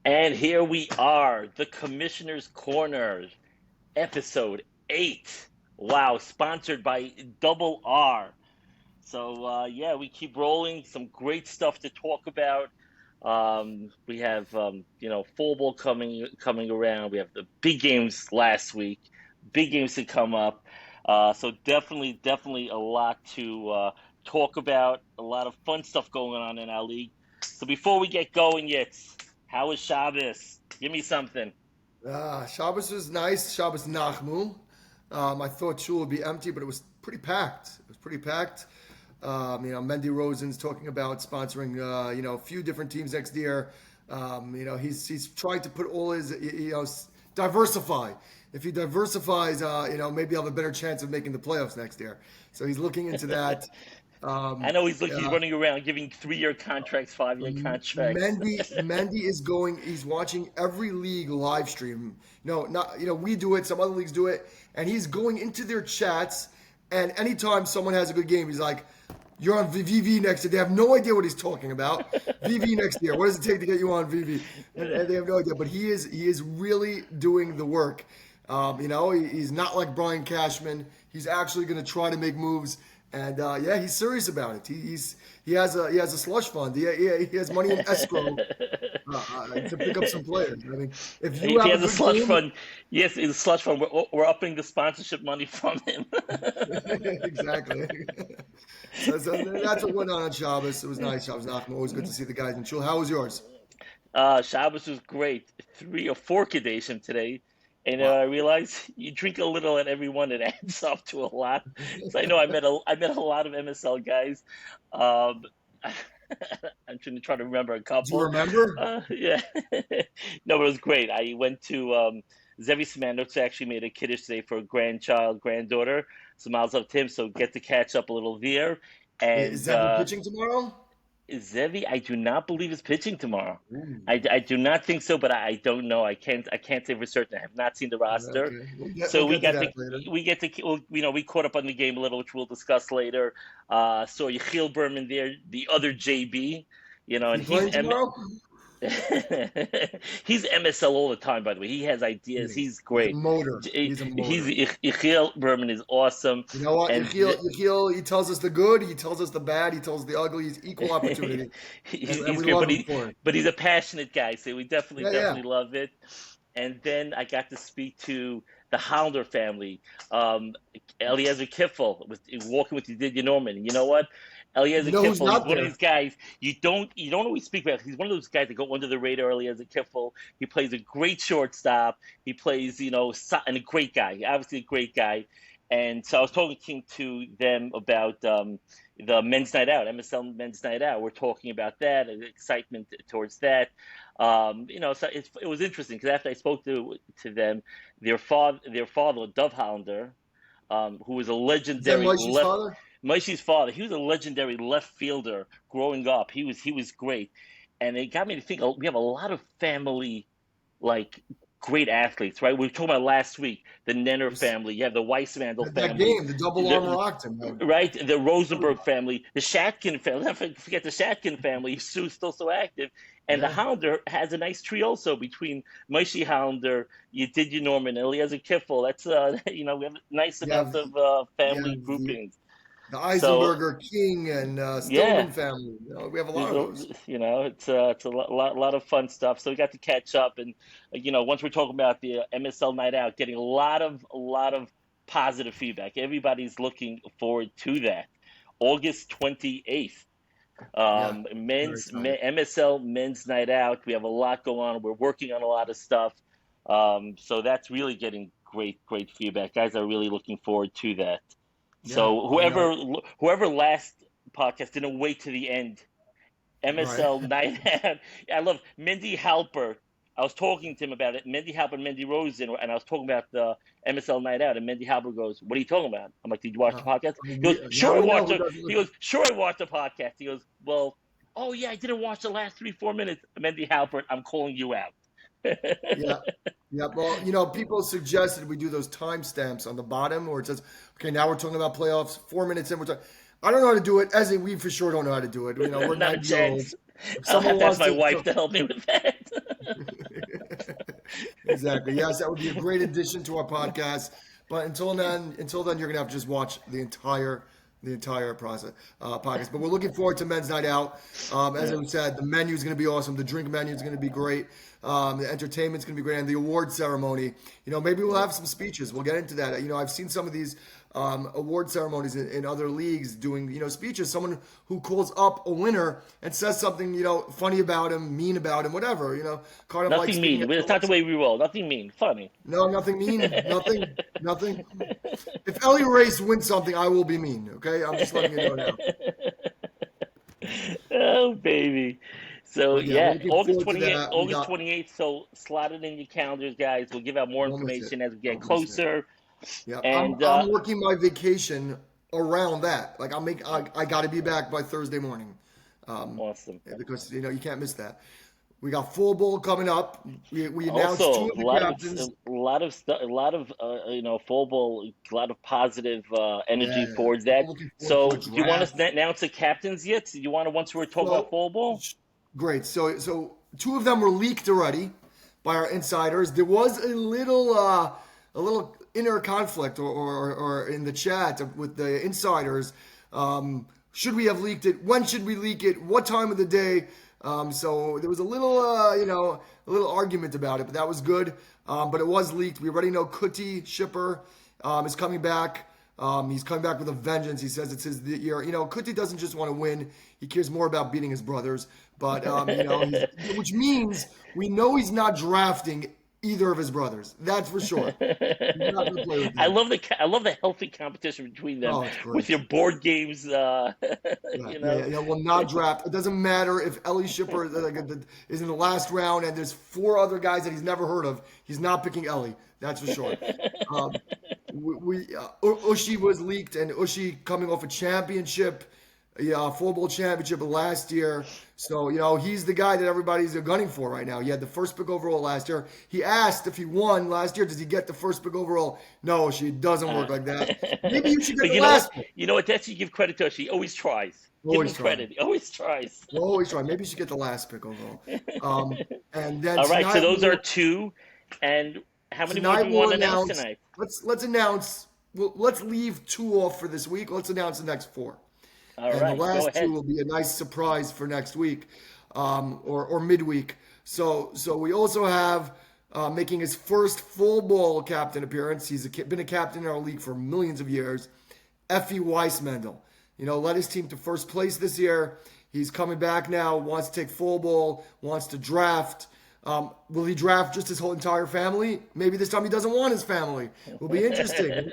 And here we are, the Commissioner's Corner, episode 8. Wow, sponsored by Double R. So, yeah, we keep rolling. Some great stuff to talk about. We have, football coming around. We have the big games last week, big games to come up. So definitely a lot to talk about. A lot of fun stuff going on in our league. So before we get going, Yitz, how was Shabbos? Give me something. Shabbos was nice. Shabbos Nachmu. I thought shul would be empty, but it was pretty packed. It was pretty packed. Mendy Rosen's talking about sponsoring, a few different teams next year. He's trying to put all his, diversify. If he diversifies, maybe he'll have a better chance of making the playoffs next year. So he's looking into that. I Um, know he's uh, running around giving 3-year contracts, 5-year contracts. Mendy is going. He's watching every league live stream. No, not we do it. Some other leagues do it, and he's going into their chats. And anytime someone has a good game, he's like, "You're on VV next year." They have no idea what he's talking about. VV next year. What does it take to get you on VV? And they have no idea. But he is really doing the work. He's not like Brian Cashman. He's actually going to try to make moves. And he's serious about it. He has a slush fund. He has money in escrow to pick up some players. I mean, if you If he have a has a good slush game, fund, yes, it's a slush fund. We're upping the sponsorship money from him. exactly. So that's what went on Shabbos. It was nice. Shabbos Nachman. Always good to see the guys in shul. How was yours? Shabbos was great. 3 or 4 Kadeshim today. And I Wow. realized you drink a little at every one, it adds up to a lot. So I know I met a lot of MSL guys. Um, I'm trying to remember a Do you couple. remember? Yeah, no, but it was great. I went to Zevi Simanotz actually made a kiddush today for a granddaughter. So miles up to him. So get to catch up a little there. Is And Zevin pitching tomorrow? Zevi, I do not believe is pitching tomorrow. Ooh, I do not think so, but I don't know. I can't say for certain. I have not seen the roster. okay. We'll So we get to got that to later. we get to well, we caught up on the game a little, which we'll discuss later. Saw Yechiel Berman there, the other JB, Is and he playing tomorrow? he's MSL all the time. By the way, he has He ideas. is. He's He's a great. motor. He's a He's motor. Yechiel Berman is awesome, You know what? and Yechiel, he tells us the good, he tells us the bad, he tells us the ugly. He's equal opportunity, and he's we great, love but him for it. he's a passionate guy, so we definitely Yeah, yeah. definitely love it. And then I got to speak to the Hollander family, um, Eliezer Kiffel, with walking with Didier Norman. And you know what? You Eliezer know who's Kiffel, he's not one of there? these guys you don't always speak about. He's one of those guys that go under the radar. Eliezer Kiffel, he plays a great shortstop. He plays, and a great guy, obviously a great guy. And so I was talking to them about the men's night out, MSL men's night out. We're talking about that and excitement towards that. So it was interesting because after I spoke to them, their father, Dov Hollander, who was a Is that legendary Moishe's left. father? Moishi's father, he was a legendary left fielder growing up. He was great, and it got me to think. We have a lot of family, like great athletes, right? We were talking about last week the Nenner Yes. family. You have the Weissmandel That family, game, the double armor the, octane, man. right? The Rosenberg family, the Shatkin family. Don't forget the Shatkin family. Sue's still so active, and the Yeah, Hollander has a nice tree also between Moshe Hollander, Yedidia Norman, Eliezer Kiffel. That's we have a nice you amount have of you family have groupings. the So Eisenberger King and yeah, Stillman family. We have a lot there's of those. it's a lot of fun stuff. So we got to catch up, and once we're talking about the MSL night out, getting a lot of positive feedback. Everybody's looking forward to that. August 28th, Yeah, very excited. MSL men's night out. We have a lot going on. We're working on a lot of stuff. So that's really getting great feedback. Guys are really looking forward to that. Yeah, So whoever last podcast didn't wait to the end, right. MSL night out. I love Mindy Halper. I was talking to him about it. Mindy Halper and Mindy Rosen, and I was talking about the MSL night out. And Mindy Halper goes, "What are you talking about?" I'm like, "Did you watch the podcast?" He goes, Now "Sure, I we know watched who it." doesn't He listen. goes, "Sure, I watched the podcast." He goes, "Well, oh yeah, I didn't watch the last 3-4 minutes." Mindy Halper, I'm calling you out. Yeah. Yeah. Well, people suggested we do those timestamps on the bottom where it says, okay, now we're talking about playoffs, 4 minutes in. I don't know how to do it. As we for sure don't know how to do it. We're Not a 90-year-olds. chance. If I'll someone have to ask wants my to, wife to help me with that. Exactly. Yes, that would be a great addition to our podcast. But until then, you're gonna have to just watch the entire process podcast. But we're looking forward to Men's Night Out. As Yeah. I said, the menu is going to be awesome. The drink menu is going to be great. The entertainment's going to be great, and the award ceremony. Maybe we'll have some speeches. We'll get into that. I've seen some of these award ceremonies in other leagues doing speeches. Someone who calls up a winner and says something funny about him, mean about him, whatever. Kind of like Nothing speaking mean. at the It's not the awards. way we roll. Nothing mean. Funny. No, nothing mean. Nothing. If Ellie Race wins something, I will be mean. Okay, I'm just letting you know now. Oh baby. So But yeah, we're yeah, looking August forward to 28th, that. We August got 28th. So slot it in your calendars, guys. We'll give out more don't miss it. information as we get Don't miss it. closer. Yeah, I'm And I'm working my vacation around that. Like I got to be back by Thursday morning, um, awesome. because you can't miss that. We got full bowl coming up. We announced two Also, of the captains. a lot of stuff, a lot of football, a lot of positive energy Yeah, towards I'm that. looking forward So, to a do you want us draft. to announce the captains yet? Do you want to once we're talking about So football? great. So two of them were leaked already by our insiders. There was a little inner conflict or in the chat with the insiders. Should we have leaked it? When should we leak it? What time of the day? So there was a little argument about it, but that was good. But it was leaked. We already know Kuti Shipper is coming back. He's coming back with a vengeance. He says it's his year. Kuti doesn't just want to win. He cares more about beating his brothers. But, which means we know he's not drafting either of his brothers. That's for sure. He's not going to play with them. I love the healthy competition between them Oh, it's with great. your board games. Yeah, You yeah, know. yeah, yeah. Will not draft. It doesn't matter if Ellie Shipper is in the last round and there's four other guys that he's never heard of. He's not picking Ellie. That's for sure. Um, Ushi was leaked, and Ushi coming off a championship, yeah, full bowl championship last year. So he's the guy that everybody's gunning for right now. He had the first pick overall last year. He asked if he won last year, does he get the first pick overall? No, she doesn't work like that. Maybe you should get But the you know what? last pick. You know what? That's you give credit to. She always tries. Give him Always trying. credit. He always tries. Always try. Maybe you should get the last pick overall. And then All right. So tonight those are two. And how many more do we we'll want to announce announce. tonight? Let's announce. Let's leave two off for this week. Let's announce the next four. All And the right. Go last two ahead. will be a nice surprise for next week, or midweek. So we also have making his first full ball captain appearance. He's been a captain in our league for millions of years. Effie Weissmendel, led his team to first place this year. He's coming back now. Wants to take full ball. Wants to draft. Will he draft just his whole entire family? Maybe this time he doesn't want his family. Will be interesting.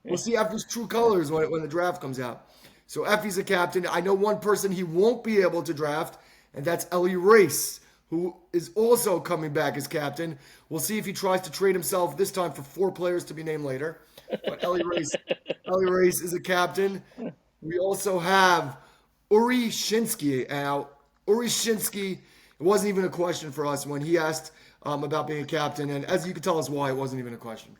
We'll see Effie's true colors when the draft comes out. So Effie's a captain. I know one person he won't be able to draft, and that's Ellie Race, who is also coming back as captain. We'll see if he tries to trade himself this time for four players to be named later. But Ellie Race is a captain. We also have Uri Shinsky. Now, Uri Shinsky, it wasn't even a question for us when he asked about being a captain, and as you can tell us why, it wasn't even a question.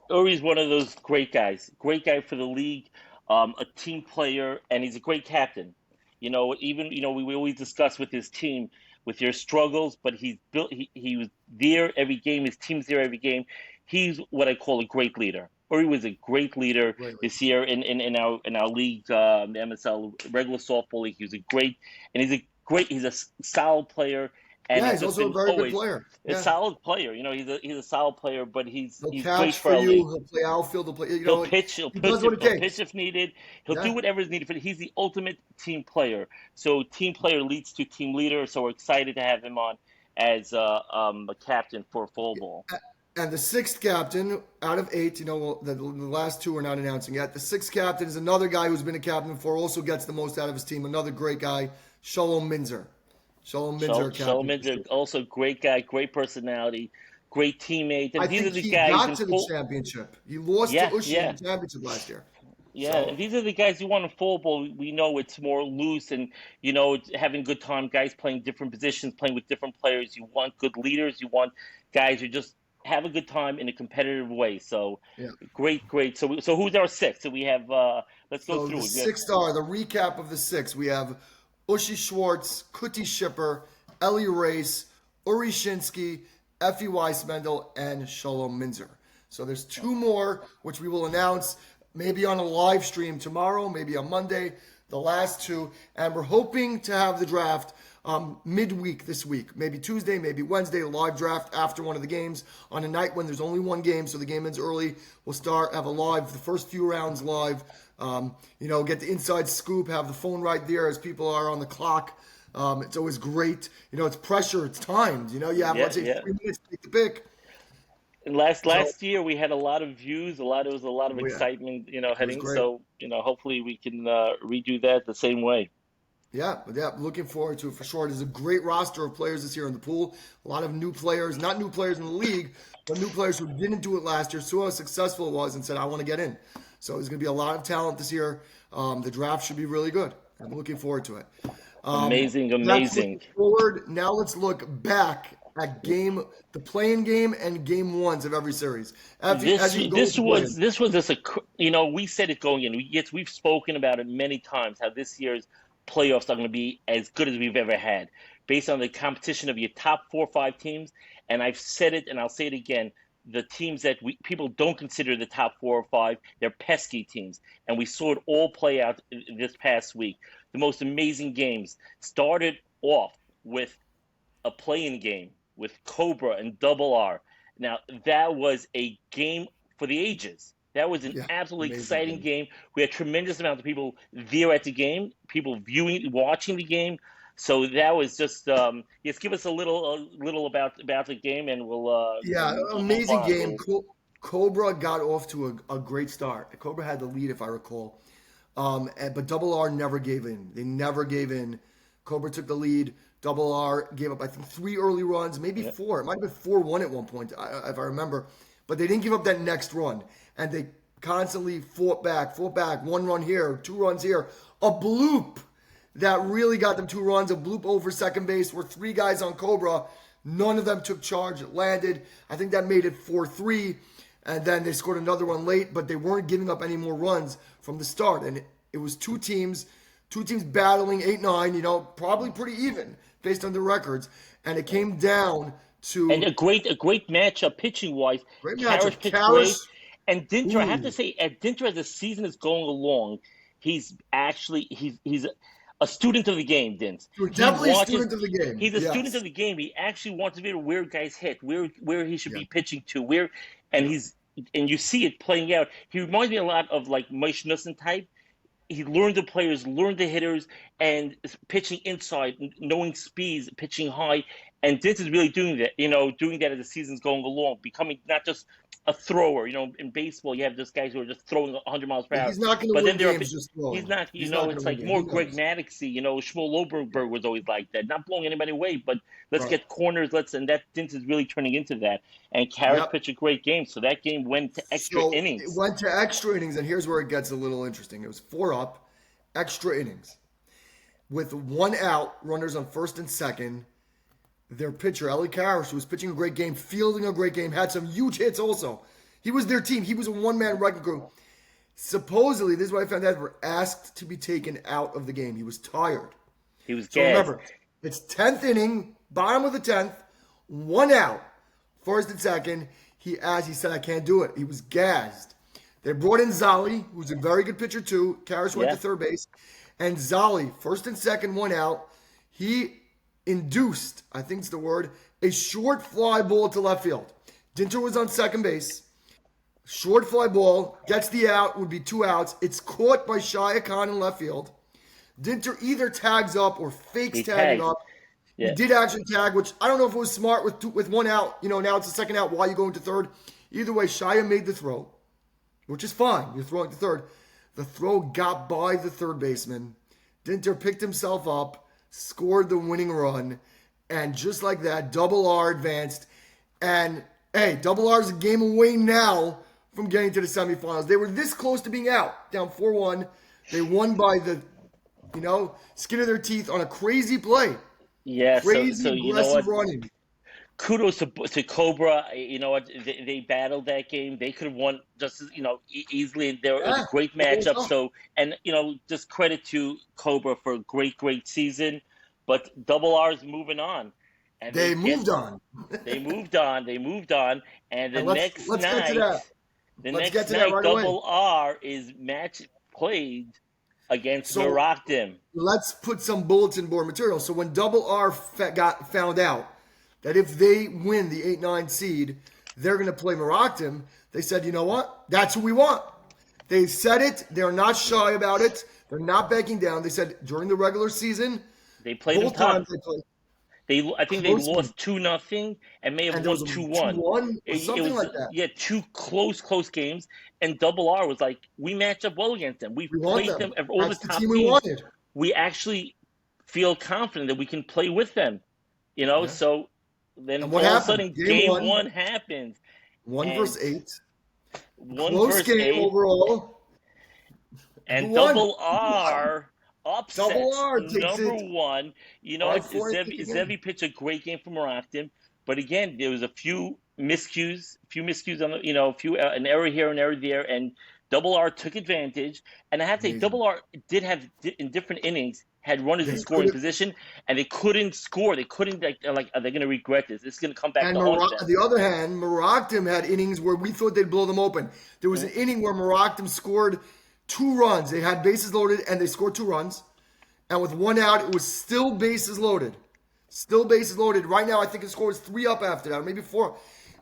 Uri's one of those great guys. Great guy for the league. A team player, and he's a great captain. Even we always discuss with his team with your struggles, but he's built. He was there every game. His team's there every game. He's what I call a great leader. Uri was a great leader Great. this year in our league, the MSL regular softball league. He was a great, and he's a solid player, and Yeah, has he's just also a been very good always player. a Yeah. solid player. He's a solid player, but he's He'll he's great catch for for our you. league. He'll play outfield. He'll play. He'll pitch. He'll He pitch does what if it he'll pitch takes. if needed. He'll do Yeah. whatever is needed. But he's the ultimate team player. So team player leads to team leader. So we're excited to have him on as a captain for fall ball. And the sixth captain out of eight, the last two we're not announcing yet. The sixth captain is another guy who's been a captain before, also gets the most out of his team. Another great guy, Shalom Minzer. Shalom Minzer, captain. Solomon, also great guy, great personality, great teammate. I And these are think the he guys got in to the full. championship. He lost to Yeah, Ushi in yeah. the championship last year. Yeah, and So, these are the guys you want in football. We know it's more loose and, it's having a good time, guys playing different positions, playing with different players. You want good leaders. You want guys who just have a good time in a competitive way. So yeah. great, great. So who's our six? So we have, let's go So through the it. We have, six are the recap of the six. We have Ushi Schwartz, Kuti Shipper, Ellie Race, Uri Shinsky, Effie Weismendel, and Shalom Minzer. So there's two more, which we will announce maybe on a live stream tomorrow, maybe on Monday, the last two. And we're hoping to have the draft midweek this week, maybe Tuesday, maybe Wednesday, live draft after one of the games on a night when there's only one game, so the game ends early. We'll have a live, the first few rounds live. Get the inside scoop, have the phone right there as people are on the clock. It's always great. It's pressure. It's timed. You have, Yeah, let's say, yeah. 3 minutes to make the pick. And last So, last year we had a lot of views, it was a lot of oh, yeah, excitement, it was heading. great. So, hopefully we can redo that the same way. Yeah, looking forward to it for sure. There's a great roster of players this year in the pool. A lot of new players, not new players in the league, but new players who didn't do it last year, saw how successful it was, and said, I want to get in. So there's going to be a lot of talent this year. The draft should be really good. I'm looking forward to it. Amazing, That's amazing. looking forward. Now let's look back at the playing game and game ones of every series. As you go with the play-in. This was just we said it going in. We've spoken about it many times how this year's playoffs are going to be as good as we've ever had, based on the competition of your top 4 or 5 teams. And I've said it, and I'll say it again: the teams that people don't consider the top 4 or 5, they're pesky teams, and we saw it all play out this past week. The most amazing games started off with a play-in game with Cobra and Double R. Now, that was a game for the ages. That was an Yeah, absolutely amazing exciting game. game. We had tremendous amount of people there at the game, people watching the game. So that was just just give us a little about the game, and Yeah, we'll move amazing on. game. Cobra got off to a great start. Cobra had the lead, if I recall. But Double R never gave in. They never gave in. Cobra took the lead. Double R gave up, I think, 3 early runs, maybe Yeah. 4. It might have been 4-1 at one point, if I remember. But they didn't give up that next run. And they constantly fought back. 1 run here, 2 runs here. A bloop that really got them 2 runs. A bloop over second base were 3 guys on Cobra. None of them took charge. It landed. I think that made it 4-3. And then they scored another one late, but they weren't giving up any more runs from the start. And it was two teams battling 8-9, probably pretty even based on the records. And it came down And to a great matchup pitching wise. great Karras matchup. pitched great, Karras, and Dinter. I have to ooh, say, at Dinter, as the season is going along, he's actually he's a student of the game. Dint. He definitely a watches. student of the game. He's a student of Yes. the game. He actually wants to be where guys hit, where he should Yeah. be pitching to, and he's and you see it playing out. He reminds me a lot of like Mike Schnussen type. He learned the players, learned the hitters, and pitching inside, knowing speeds, pitching high. And Dent is really doing that, doing that as the season's going along, becoming not just a thrower. In baseball, you have just guys who are just throwing 100 miles per hour. He's not going to But win then games just he's throwing. not, He's not going it's to win like games. more He Greg knows. Maddoxy, Shmuel Loberberg was always like that, not blowing anybody away, but let's Right. get corners, and that Dent is really turning into that. And Karras Yep. pitched a great game, so that game went to extra So it innings. went to extra innings, and here's where it gets a little interesting. It was 4 up, extra innings. With 1 out, runners on first and second. Their pitcher, Ellie Karras, who was pitching a great game, fielding a great game, had some huge hits also. He was their team. He was a one-man wrecking crew. Supposedly, this is what I found out, were asked to be taken out of the game. He was tired. He was So gassed. remember, it's 10th inning, bottom of the 10th, 1 out, first and second. He said, I can't do it. He was gassed. They brought in Zali, who's a very good pitcher too. Karras went Yeah. to third base. And Zali, first and second, 1 out. He induced, I think it's the word, a short fly ball to left field. Dinter was on second base. Short fly ball, gets the out, would be 2 outs. It's caught by Shia Khan in left field. Dinter either tags up or fakes He tagging tagged. up. He Yeah. did actually tag, which I don't know if it was smart with 1 out. Now it's the second out while you go into third. Either way, Shia made the throw, which is fine. You're throwing to third. The throw got by the third baseman. Dinter picked himself up, scored the winning run, and just like that, Double R advanced. And hey, Double R's a game away now from getting to the semifinals. They were this close to being out, down 4-1. They won by the, skin of their teeth on a crazy play. Yeah, Crazy so you know aggressive what? running. Kudos to Cobra. You know what? They battled that game. They could have won just easily. It was Yeah, a great the whole matchup. time. So, and just credit to Cobra for a great season. But Double R is moving on, and they They get moved on. they moved on. They moved on, and And let's get to that. the Let's get next to that night, right away. Double R is match played against So Merakdim. let's put some bulletin board material. So when Double R got found out that if they win the 8-9 seed, they're going to play Merakdim, they said, you know what? That's who we want. They said it. They're not shy about it. They're not backing down. They said during the regular season, They played them both times tough. they played I think they close games. lost 2-0 and may have And there won was a 2-1. 2-1 or It something was like that. yeah, two close games, and Double R was like, we match up well against them. We've We want played them. them all the That's the top team we teams. wanted. We actually feel confident that we can play with them. Yeah. So then And all what of a happened? sudden, Game game one, one happens, 1 and versus 8. one Close versus game eight, overall. Who and won? Double Who won? R Double upsets R takes number it one. You know what? 5-4, I think, again. Zevi pitched a great game for Moraktin, but again, there was a few miscues on the, a few an error here, an error there, and Double R took advantage. And I have to say, Amazing. Double R did have in different innings had runners in They scoring could've- position, and they couldn't score. They couldn't like are they going to regret this? It's going to come back And to haunt on them. the other hand, Merakdim had innings where we thought they'd blow them open. There was an inning where Merakdim scored 2 runs. They had bases loaded and they scored 2 runs. And with 1 out, it was still bases loaded. Still bases loaded. Right now, I think the score is 3 up after that, or maybe 4.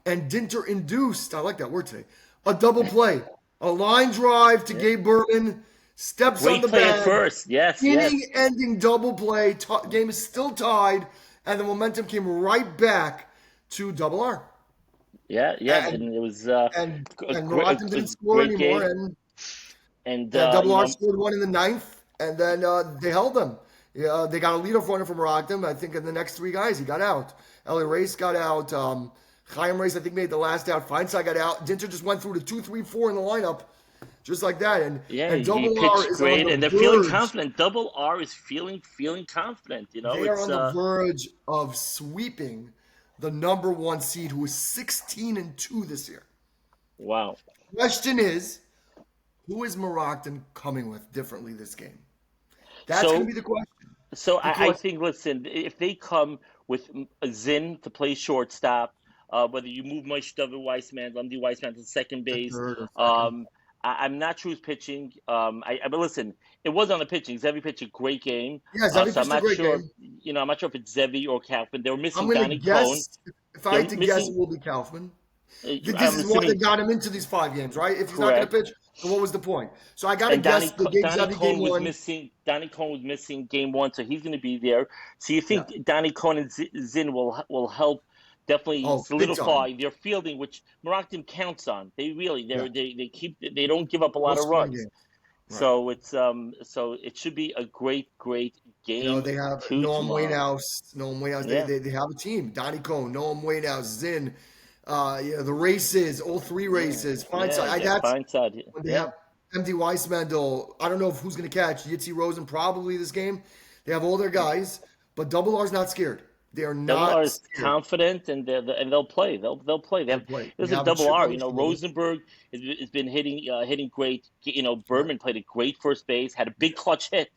And Dinter induced, I like that word today, a double play. A line drive to Gabe Berman. Steps on Great the play at bag. first. Yes. Inning-ending double play. Game is still tied, and the momentum came right back to Double R. Yeah. And And it was and Moroccan a didn't score great anymore, game. and And Double R scored 1 in the ninth, and then they held them. Yeah, they got a leadoff runner from Moroccan. I think in the next 3 guys, he got out. Ellie Race got out. Chaim Race, I think, made the last out. Feinside got out. Dinter just went through to 2, 3, 4 in the lineup. Just like that, and he Double R pitched is on great, the and they're feeling verge. confident. Double R is feeling confident. They are It's on the verge of sweeping the number 1 seed, who is 16-2 this year. wow. Question is, who is Moroccan coming with differently this game? That's So going to be the question. So I Because think, listen, if they come with a Zinn to play shortstop, whether you move Moshe Weissman, Lumdi Weissman to second the base, third or second, um, I'm not sure who's pitching. But listen, it was on the pitching. Zevi pitched a great game. yeah, Zevi So I'm pitched a not great sure. game. I'm not sure if it's Zevi or Kaufman. They were I'm missing going to Donnie Cohn. guess, if I They're had to guess, missing. it will be Kaufman. This I'm is why they assuming got him into these 5 games, right? If he's not going to correct. pitch, then what was the point? So I got to And guess they gave Donnie Zevi game Cohn was 1. missing. Donnie Cohn was missing game one, so he's going to be there. So you Yeah. think Donnie Cohn and Zinn will help definitely Oh, big time. solidify their fielding, which Moraktin counts on. They really Yeah. they don't give up a No lot of scoring runs. game. Right. So it should be a great game They have two Noam tomorrow. Wainhouse. Noam Wainhouse. Yeah, They have a team. Donnie Cohn, Noam Wainhouse, Zinn. The races, all 3 races. Fine side. yeah, That's fine side. when they Yeah, have MD Weissmandel. I don't know who's going to catch Yitzy Rosen probably this game. They have all their guys, but Double R's not scared. They are Double R not is scared. confident, and they'll play. They'll play. They play. They There's a have a double chip R. on their shoulder. Rosenberg has been hitting great. Berman played a great first base. Had a big clutch hit,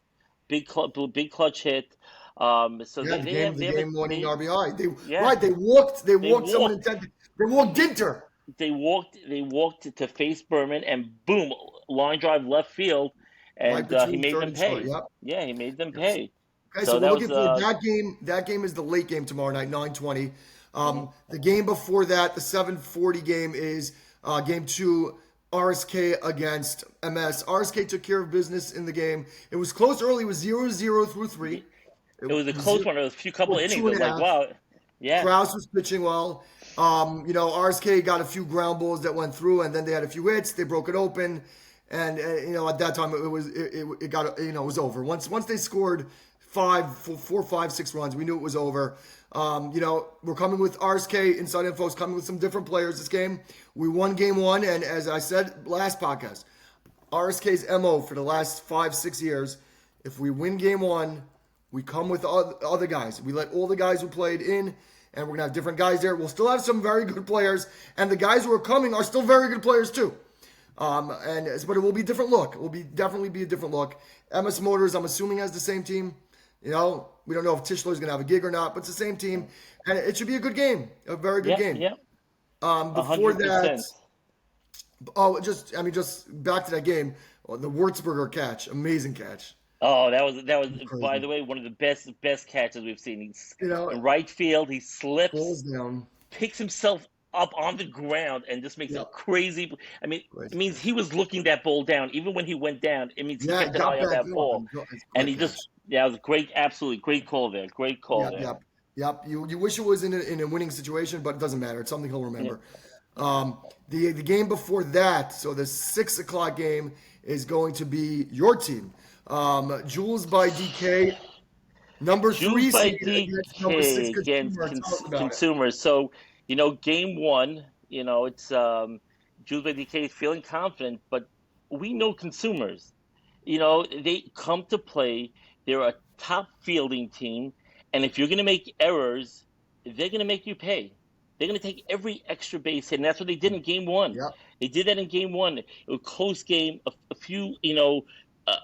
big clutch hit. So Yeah, the game winning RBI. yeah They walked they someone walked intended. They walked Dinter. they walked to face Berman, and boom, line drive left field, Right and he between made third them and short. pay. Yep. Yeah, he made them Yes. pay. Okay, so So we're that looking was for that game. That game is the late game tomorrow night, 9:20. The game before that, the 7:40 game, is game 2, RSK against MS. RSK took care of business in the game. It was close early. It was 0-0 through 3. It was a close one. It was a few couple Well, innings. two I and was a like, half. wow, yeah. Kraus was pitching well. RSK got a few ground balls that went through, and then they had a few hits. They broke it open, and at that time it got it was over. Once they scored 4, 5, 6 runs, we knew it was over. We're coming with RSK Inside Info's coming with some different players this game. We won game 1, and as I said last podcast, RSK's MO for the last 5, 6 years, if we win game 1, we come with other guys. We let all the guys who played in, and we're going to have different guys there. We'll still have some very good players, and the guys who are coming are still very good players too. But it will be a different look. It will definitely be a different look. MS Motors, I'm assuming, has the same team. We don't know if Tischler's going to have a gig or not, but it's the same team, and it should be a good game, a very good Yeah, game. yeah, a Before hundred that, percent. just back to that game, the Würzburger catch, amazing catch, Oh, that was by crazy. the way one of the best catches we've seen. He's You know, in right field. He falls slips, down. picks himself up on the ground, and just makes a Yep, crazy. I mean, great it means catch. he was looking that ball down. Even when he went down, it means he Yeah, he kept an got eye on back that up ball, and it's a and great he just catch. yeah, it was a great, absolutely great call there. Great call Yep, there. yep, yep. You wish it was in a winning situation, but it doesn't matter. It's something he'll Yeah. remember. The game before that, so the 6 o'clock game is going to be your team. Jules by DK, number Jules three by seed against number six DK against consumer. Tell us about it. consumers. So, game one, it's Jules by DK is feeling confident, but we know consumers. They come to play. They're a top fielding team, and if you're going to make errors, they're going to make you pay. They're going to take every extra base hit, and that's what they did in game one. Yep. They did that in game one. It was a close game, a few, uh,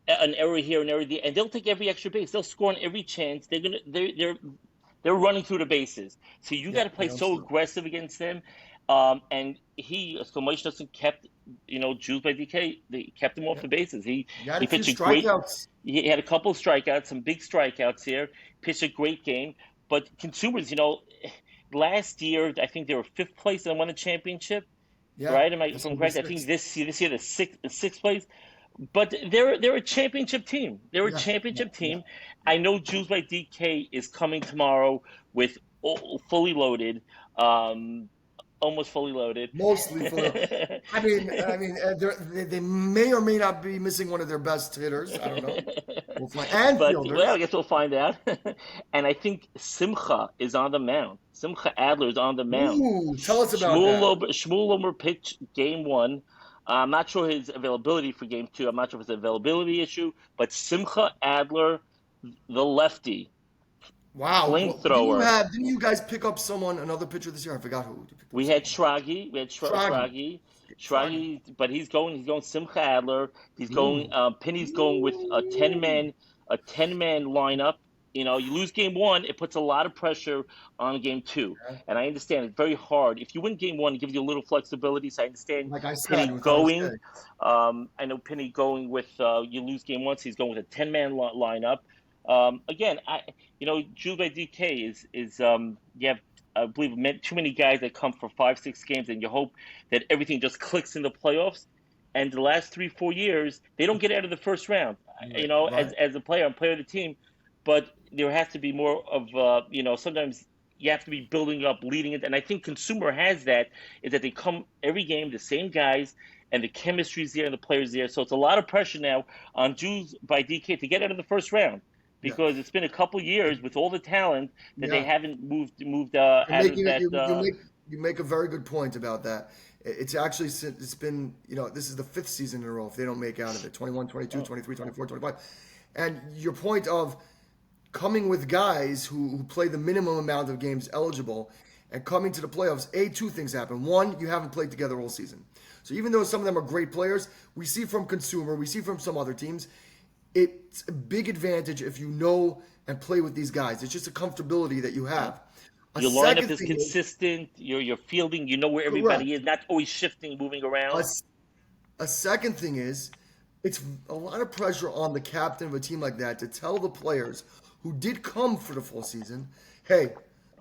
an error here, an error there, and they'll take every extra base. They'll score on every chance. They're running through the bases. So you got to Yep. They play don't so stop. aggressive against them. And so much doesn't kept Jules by DK. They kept him off Yep. the bases. He You had he a few pitched a great. strikeouts. He had a couple of strikeouts, some big strikeouts here. Pitched a great game. But consumers, last year I think they were fifth place and won the championship. Yeah. Right? If This I'm will be correct, I think six. this year the sixth place. But they're a championship team. They're a Yeah. Yeah. championship Yeah. team. I know Jules by DK is coming tomorrow with fully loaded, um, almost fully loaded. Mostly full. They may or may not be missing one of their best hitters. I don't know. We'll find and But well, I fielders. guess we'll find out. And I think Simcha is on the mound. Simcha Adler is on the mound. Ooh, tell us about that. Shmuel Lober pitched game one. I'm not sure his availability for game two. I'm not sure if it's an availability issue, but Simcha Adler, the lefty, Wow. Well, flamethrower. didn't you guys pick up another pitcher this year? I forgot who you picked up We had someone. Shragi. We had Froggy. Shragi, but he's going Simcha Adler. He's going. Ooh. Penny's going with a ten man lineup. You lose game one, it puts a lot of pressure on game two, Yeah. and I understand it's very hard. If you win game one, it gives you a little flexibility. So I understand Like I said, Penny with going. RSA. I know Penny going with you lose game one, so he's going with a 10-man lineup. Again, Jules by DK is you have I believe too many guys that come for 5 6 games, and you hope that everything just clicks in the playoffs. And the last 3 4 years, they don't get out of the first round. Right. As Right. a player, I'm player of the team, but there has to be more of sometimes you have to be building up, leading it. And I think consumer has that is that they come every game, the same guys, and the chemistry's there and the players there. So it's a lot of pressure now on Jews by DK to get out of the first round Yeah. because it's been a couple years with all the talent that they Yeah. haven't moved You're out of making it. that. You make a very good point about that. It's actually it's been this is the fifth season in a row if they don't make out of it 21, 22, Oh, 23, 24, 25. And your point of coming with guys who play the minimum amount of games eligible and coming to the playoffs, two things happen. One, you haven't played together all season. So even though some of them are great players, we see from Consumer, we see from some other teams, it's a big advantage if you know and play with these guys. It's just a comfortability that you yeah. have. A Your lineup second is thing is consistent. Your fielding, you know where correct. everybody is, not always shifting, moving A, around. s- a second thing is it's a lot of pressure on the captain of a team like that to tell the players who did come for the full season, hey,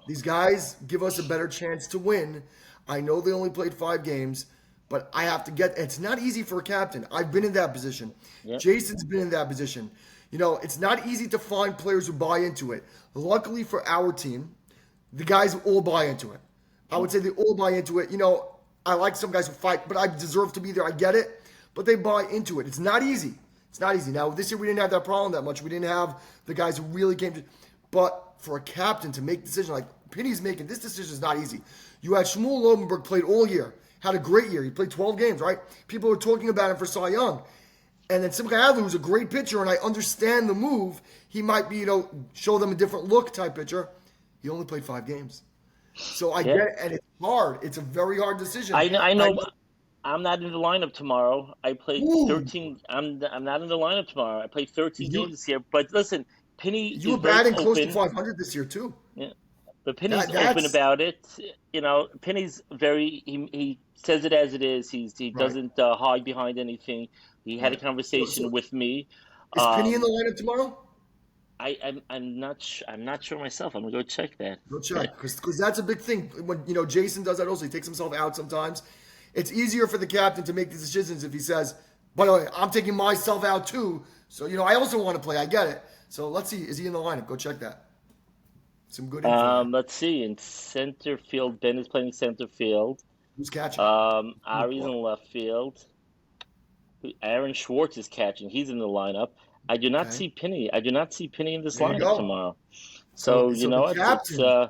these guys give us a better chance to win. I know they only played 5 games, but I have to get. It's not easy for a captain. I've been in that position. Yeah. Jason's been in that position. It's not easy to find players who buy into it. Luckily for our team, the guys all buy into it. I would say they all buy into it. I like some guys who fight, but I deserve to be there. I get it, but they buy into it. It's not easy. It's not easy. Now this year we didn't have that problem that much. We didn't have the guys who really came to. But for a captain to make a decision like Penny's making, this decision is not easy. You had Shmuel Lobenberg played all year, had a great year. He played 12 games, right? People were talking about him for Cy Young. And then Simcha Adler, who's a great pitcher, and I understand the move. He might be, show them a different look type pitcher. He only played 5 games. So I get Yeah. it, and it's hard. It's a very hard decision. I I know know. I'm not in the lineup tomorrow. I played Ooh, 13. I'm not in the lineup tomorrow. I played 13 you games this year. But listen, Penny You is were very batting close to open. 500 this year too. Yeah. But Penny's open That's about it. Penny's very he says it as it is. He right. doesn't hide behind anything. He had a Right. So conversation with me. is Penny in the Um, lineup tomorrow? I'm not sure myself. I'm gonna go check that. Go check because that's a big thing. When Jason does that also, he takes himself out sometimes. It's easier for the captain to make these decisions if he says, "By the way, I'm taking myself out too." So I also want to play. I get it. So let's see. Is he in the lineup? Go check that. Some good info there. Let's see. In center field, Ben is playing center field. Who's catching? Ari's in left field. Aaron Schwartz is catching. He's in the lineup. I do not Okay. see Penny. I do not see Penny in this There you lineup go. tomorrow. So So you so know the what? It's captain.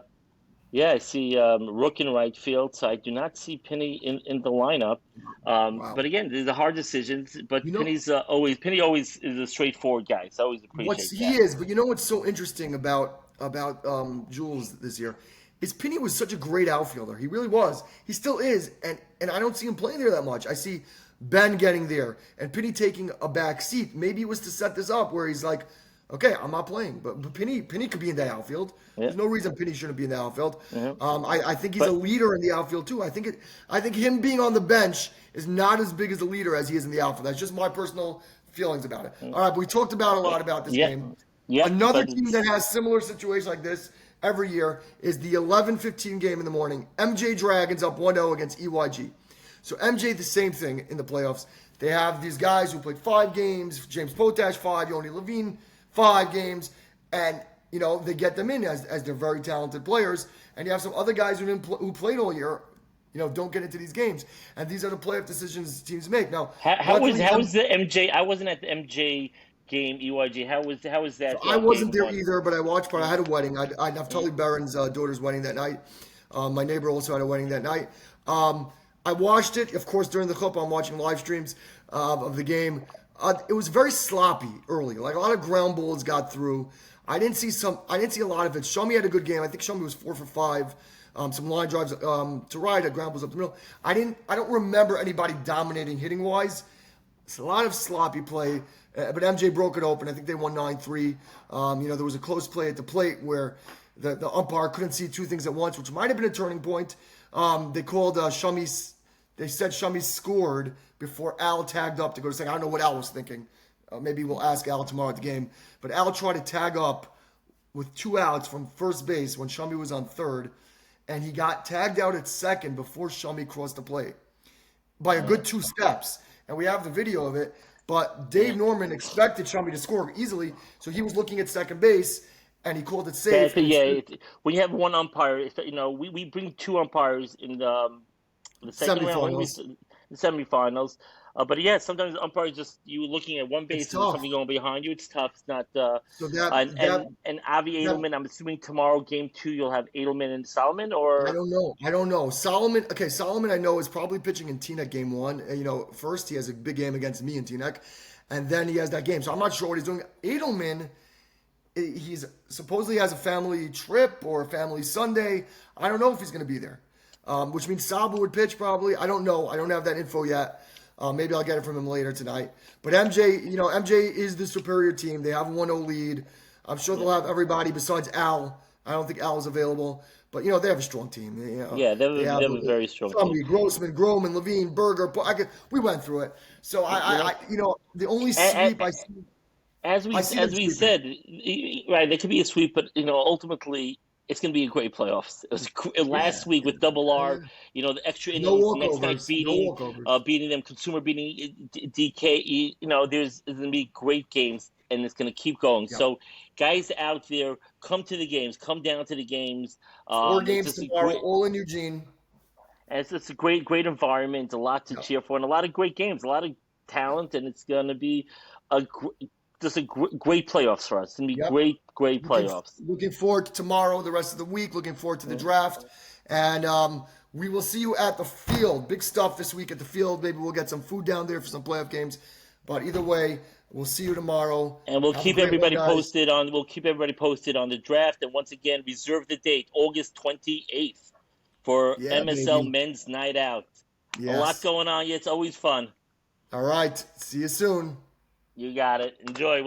yeah. I see Rook in right field. So I do not see Penny in the lineup. Wow. But again, these are hard decisions. But You know Penny always is a straightforward guy. So I always what's appreciate he that. is, but you know what's so interesting about Jules this year is Penny was such a great outfielder. He really was. He still is, and I don't see him playing there that much. I see Ben getting there and Penny taking a back seat. Maybe it was to set this up where he's like, okay, I'm not playing, but Penny could be in that outfield. Yeah. There's no reason Penny shouldn't be in the outfield. Mhm. I think he's a But leader in the outfield too. I think him being on the bench is not as big as a leader as he is in the outfield. That's just my personal feelings about it. All right, but we talked about a lot about this yeah, game. yeah. Another But team that has similar situations like this every year is the 11:15 game in the morning. MJ Dragons up 1-0 against EYG. So MJ, the same thing in the playoffs. They have these guys who played 5 games, James Potash 5, Yoni Levine 5 games, and they get them in as they're very talented players. And you have some other guys who played all year, don't get into these games. And these are the playoff decisions teams make. Now, luckily, how was the MJ? I wasn't at the MJ game. EYG. How was so that I wasn't game there one? either, but I watched part. I Mm, had a wedding. I mm, Naftali Barron's daughter's wedding that night. My neighbor also had a wedding that night. I watched it, of course, during the clip. I'm watching live streams of the game. It was very sloppy early. Like a lot of ground balls got through. I didn't see a lot of it. Shami had a good game. I think Shami was 4 for 5. Some line drives to right, a ground balls up the middle. I don't remember anybody dominating hitting wise. It's a lot of sloppy play, but MJ broke it open. I think they won 9-3. There was a close play at the plate where the umpire couldn't see 2 things at once, which might have been a turning point. They called Shami's. They said Shami scored before Al tagged up to go to second. I don't know what Al was thinking. Maybe we'll ask Al tomorrow at the game. But Al tried to tag up with 2 outs from first base when Shami was on third, and he got tagged out at second before Shami crossed the plate by a good 2 steps, and we have the video of it. But Dave mm. Norman expected Shelby to score easily, so he was looking at second base, and he called it safe. That And yeah. instead, When you have one umpire, we bring 2 umpires in the second round, when we semifinals, the semifinals. But yeah, sometimes umpires just you looking at one it's base and there's tough. something going behind you. It's tough. It's not. So And Avi that Edelman. I'm assuming tomorrow game 2 you'll have Edelman and Solomon I or don't know. I don't know. Solomon. Okay, Solomon. I know is probably pitching in Teaneck game 1. First he has a big game against me in Teaneck, and then he has that game. So I'm not sure what he's doing. Edelman. He's supposedly has a family trip or a family Sunday. I don't know if he's going to be there, which means Sabu would pitch probably. I don't know. I don't have that info yet. Maybe I'll get it from him later tonight. But MJ, MJ is the superior team. They have a 1-0 lead. I'm sure they'll have everybody besides Al. I don't think Al is available, but they have a strong team. yeah, They they have have a very strong team. somebody Grossman, Groman, Levine, Berger. We went through it. So You know, the only a- sweep I see them as we sweeping. said, right, there could be a sweep, but ultimately it's going to be a great playoffs. It was Yeah, last week with Double yeah. R, the extra No innings, next night walkovers. No walkovers. beating them, Consumer beating DK. There's going to be great games, and it's going to keep going. Yep. So, guys out there, come to the games, come down to the games. Four It's games just a tomorrow, great, all in Eugene. it's just a great environment, a lot to Yep. cheer for, and a lot of great games, a lot of talent, and it's going to be a just a great playoffs for us. It's going to be Yep. great Looking playoffs. looking forward to tomorrow, the rest of the week. Looking forward to the draft, and we will see you at the field. Big stuff this week at the field. Maybe we'll get some food down there for some playoff games. But either way, we'll see you tomorrow. And we'll Have a keep great one, everybody guys. posted on the draft. And once again, reserve the date, August 28th for Yeah, MSL baby. Men's Night Out. A lot Yes. going on. Yeah, it's always fun. All right. See you soon. You got it. Enjoy. We'll